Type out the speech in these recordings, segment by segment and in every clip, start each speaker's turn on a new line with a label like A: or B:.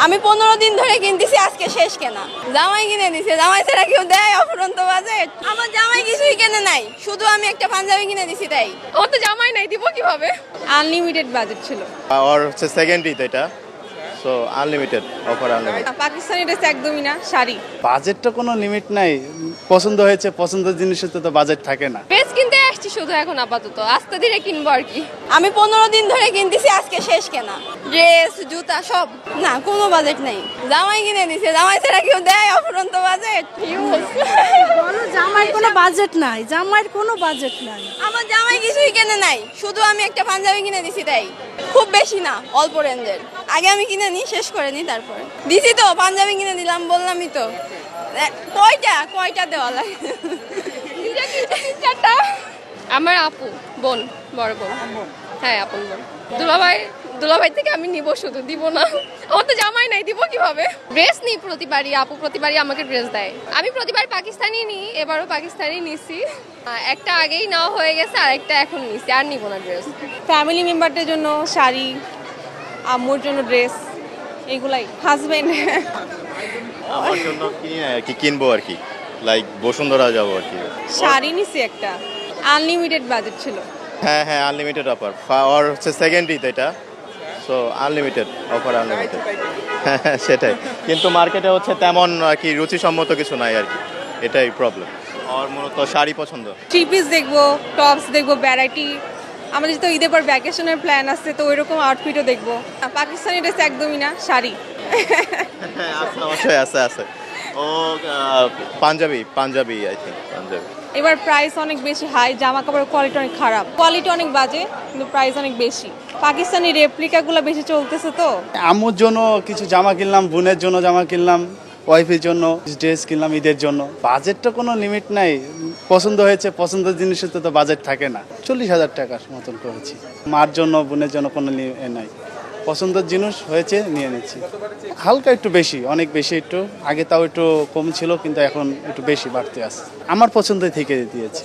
A: আমি 15 দিন ধরে কিনতেছি, আজকে শেষ কেনা। জামাই কিনে দিছে, জামাই ছাড়া কেউ দেয় অফুরন্ত বাজেট? আমার জামাই কিছুই কেনে নাই, শুধু আমি একটা পাঞ্জাবি কিনে দিছি তাই। ও তো জামাই নাই, দিব কিভাবে? আনলিমিটেড বাজেট ছিল।
B: আর হচ্ছে সেকেন্ড ঈদ এটা, so unlimited offer, unlimited.
A: Pakistani dress একদমই না, শাড়ি।
C: বাজেটটা কোনো লিমিট নাই, পছন্দ হয়েছে, পছন্দের জিনিসের তো বাজেট থাকে না।
A: ড্রেস কিনতে আসছি শুধু এখন আপাতত, আস্তে ধীরে কিনবো আর কি। আমি 15 দিন ধরে কিনতেছি, আজকে শেষ কেনা। ড্রেস, জুতা সব না, কোনো বাজেট নেই। জামাই কিনে দিছে, জামাই ছাড়া কেউ দেয় অফুরন্ত বাজেট?
D: জামাইয়ের কোনো বাজেট নাই, জামাইয়ের কোনো বাজেট নাই।
A: আমার জামাই কিছুই কেনে নাই, শুধু আমি একটা পাঞ্জাবি কিনে দিছি তাই। খুব বেশি না, অল্প রেঞ্জের। আগে আমি কিনে নিই, শেষ করে নিই, তারপরে দিছি তো, পাঞ্জাবি কিনে দিলাম, বললামই তো। কয়টা দেওয়া লাগে? চারটা। আমার আপু, বোন, বড় বোন। হ্যাঁ, আপন বোন। দুলাভাই থেকে আমি নিব, শুধু দিব না। আমার তো জামাই নাই, দিব কিভাবে? ড্রেস নিই প্রতিবারই, আপু প্রতিবারই আমাকে ড্রেস দেয়। আমি প্রতিবার পাকিস্তানি নিই, এবারও পাকিস্তানি নিছি। একটা আগেই নেওয়া হয়ে গেছে, আর একটা এখন নিছি, আর নিব না ড্রেস। ফ্যামিলি মেম্বারদের জন্য শাড়ি, আম্মুর জন্য ড্রেস, এগুলাই। হাজবেন্ড
B: আমার জন্য কি কিনবো আর কি, লাইক বসুন্ধরা যাবো আর কি।
A: শাড়ি নিছি একটা, আনলিমিটেড বাজেট ছিল।
B: হ্যাঁ হ্যাঁ, আনলিমিটেড অফার। আর হচ্ছে সেকেন্ড ঈদ এটা, সো আনলিমিটেড অফার, আনলিমিটেড। হ্যাঁ সেটাই, কিন্তু মার্কেটে হচ্ছে তেমন আর কি রুচিসম্মত কিছু নাই আর কি, এটাই প্রবলেম। আর মূলত শাড়ি পছন্দ।
A: থ্রি পিস দেখবো, টপস দেখবো, ভ্যারাইটি। আমাদের তো ঈদের পর ভ্যাকেশনের প্ল্যান আছে, তো ওইরকম আউটফিটও দেখবো। পাকিস্তানি ড্রেস একদমই না, শাড়ি।
B: হ্যাঁ আছে, অবশ্যই আছে আছে। ও পাঞ্জাবি আই থিঙ্ক, পাঞ্জাবি।
A: এবার প্রাইস অনেক বেশি হাই, জামা কাপড়ের কোয়ালিটি অনেক খারাপ, কোয়ালিটি অনেক বাজে, কিন্তু প্রাইস অনেক বেশি। পাকিস্তানি রেপ্লিকাগুলো বেশি চলতেছে তো।
C: আম্মুর জন্য কিছু জামা কিনলাম, বোনের জন্য জামা কিনলাম, ওয়াইফের জন্য ড্রেস কিনলাম ঈদের জন্য। বাজেটটা কোনো লিমিট নাই, পছন্দ হয়েছে, পছন্দের জিনিসের তো বাজেট থাকে না। 40,000 টাকার মতন করেছি। মার জন্য, বোনের জন্য কোনো নাই, পছন্দের জিনিস হয়েছে, নিয়ে নিচ্ছি। হালকা একটু বেশি, অনেক বেশি একটু, আগে তাও একটু কম ছিল, কিন্তু এখন একটু বেশি বাড়তে আসছে। আমার পছন্দই থেকে দিয়েছি।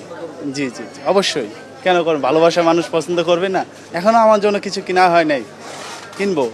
C: জি জি জি, অবশ্যই। কেন করবেন, ভালোবাসা মানুষ পছন্দ করবে না? এখনও আমার জন্য কিছু কেনা হয় নাই, কিনবো।